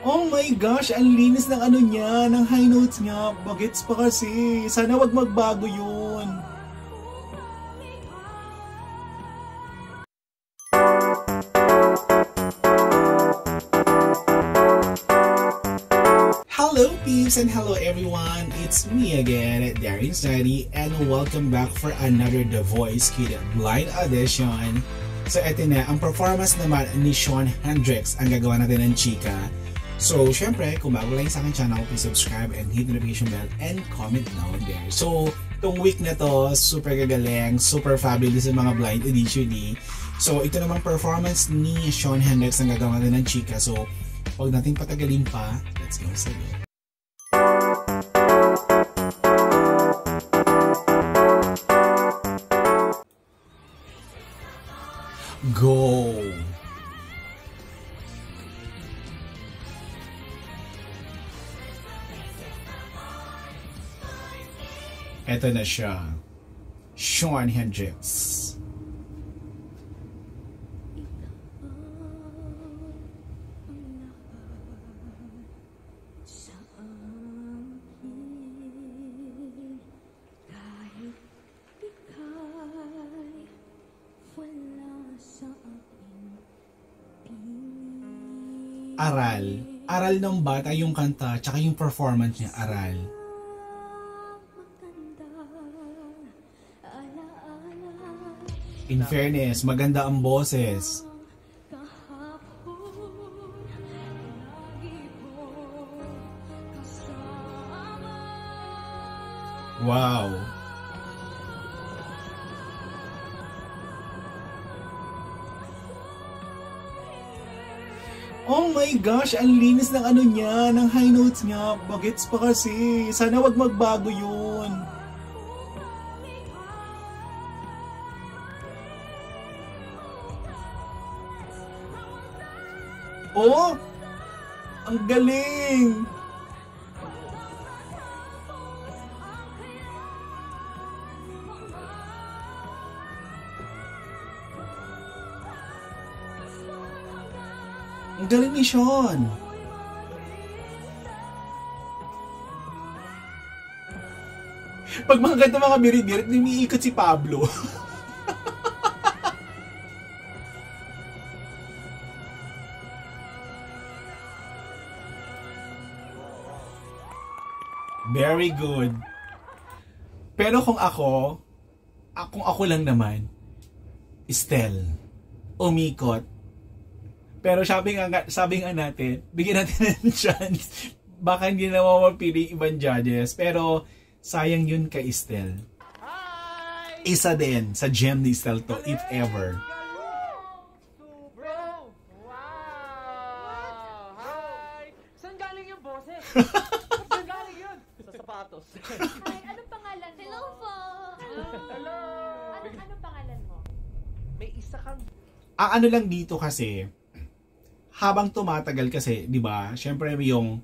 Oh my gosh, ang linis ng ano niya, ng high notes niya. Bagets pa kasi. Sana wag magbago yun. Hello peeps and hello everyone, it's me again, Darius Daddy, and welcome back for another The Voice Kid Blind Audition. So eto na, ang performance naman ni Shawn Hendrix ang gagawa natin ng chika. So syempre, kung bago lang sa aking channel, please subscribe and hit the notification bell and comment down there. So itong week na to, super gagaling, super fabulous yung mga blind edition ni. So ito namang performance ni Shawn Hendrix ang gagawa natin ng chika. So huwag natin patagalin pa, let's go sa it. Go! Eto na siya, Shawn Hendrix. Aral ng bata yung kanta, tsaka yung performance niya, aral. In fairness, maganda ang boses. Wow! Oh my gosh, ang linis ng ano niya, ng high notes niya. Bagets pa kasi. Sana wag magbago yun. Oh! Ang galing! Ang galing ni Shawn. Pag mga ganito mga birit-birit, umiikot si Pablo. Very good. Pero kung ako lang naman, Estelle, umikot. Pero sabi nga natin, bigyan natin ng chance. Baka hindi na mapapili ibang judges. Pero sayang yun kay Estelle. Isa din sa gem ni Estelle to, if ever. Bro! Wow! Hi! Saan galing yung boses? Saan galing yun? Sa sapatos. Hi, anong pangalan mo? Hello po! Hello! Anong pangalan mo? May isa kang... Ano lang dito kasi, habang tumatagal kasi, 'di ba? Syempre yung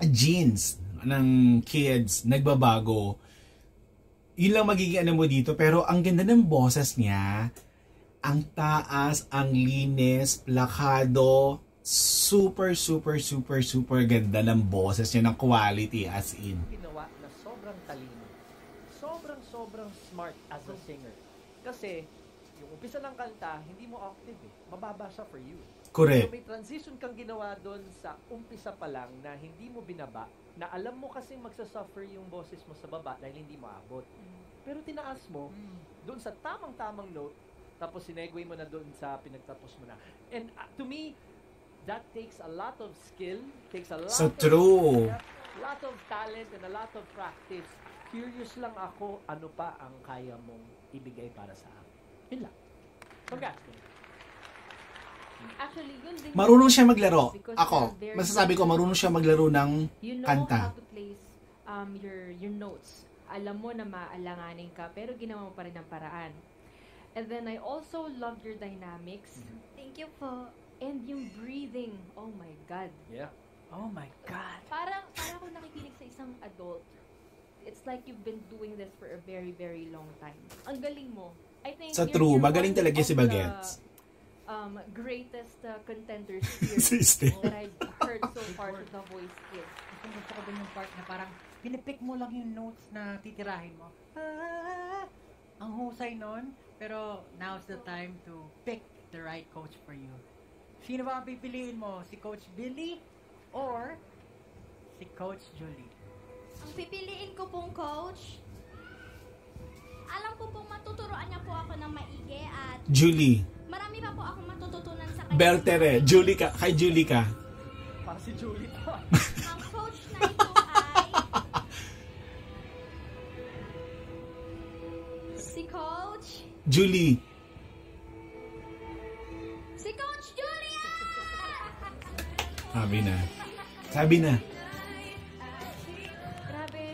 genes ng kids nagbabago. Yun lang magiging mo dito, pero ang ganda ng boses niya, ang taas, ang linis, plakado, super ganda ng boses niya, ng quality as in. Ginawa na sobrang talino. Sobrang smart as a singer. Kasi yung umpisa ng kanta, hindi mo octave eh. Mababa siya for you. Correct. So may transition kang ginawa doon sa umpisa pa lang na hindi mo binaba, na alam mo kasing magsasuffer yung boses mo sa baba dahil hindi mo abot. Pero tinaas mo doon sa tamang-tamang note, tapos sinegue mo na doon sa pinagtapos mo na. And to me, that takes a lot of skill, takes a lot of talent and a lot of practice. Curious lang ako, ano pa ang kaya mong ibigay para sa akin. Yun lang. Congrats. Actually, yun din. Marunong siya maglaro. Ako, masasabi ko marunong siya maglaro ng kanta. You know how to place your notes. Alam mo na maalanganin ka, pero ginawa mo pa rin ang paraan. And then I also loved your dynamics. Thank you po. And yung breathing. Oh my God. Yeah. Oh my God. Parang ako nakikinig sa isang adult. It's like you've been doing this for a very long time. Ang galing mo. I think Sa true, magaling talaga si Bagets. greatest contenders here Sister. that I've heard so far to The Voice Kids. Gusto ko din yung part na parang pinipick mo lang yung notes na titirahin mo. Ang husay nun. Pero now's the time to pick the right coach for you. Sino ba ang pipiliin mo? Si Coach Billy or si Coach Julie? Ang pipiliin ko pong coach, alam ko pong matuturoan niya po ako ng maigi at Julie. marami pa po akong matututunan sa kanya. Bertere. Julie ka. Kay Julie ka. Para si Julie pa. Ang coach na ito ay si Coach Julie. Si Coach Julia! Sabi na. Grabe.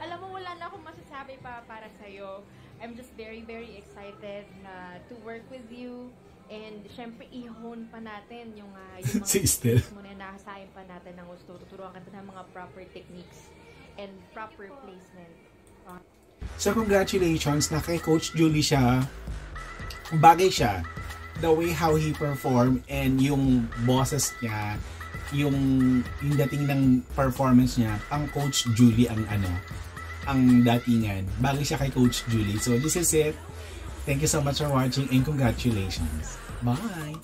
Alam mo, wala na akong masasabi pa para sa'yo. I'm just very, very excited na to work with you. And syempre, i-hone pa natin yung mga Sister. skills mo na nakasain pa natin ng gusto. Tuturuan ka ng mga proper techniques and proper placement. So congratulations na kay Coach Julie siya. Bagay siya. The way how he performed and yung boses niya, yung dating ng performance niya, ang Coach Julie ang datingan. Bagay siya kay Coach Julie. So this is it. Thank you so much for watching and congratulations. Bye!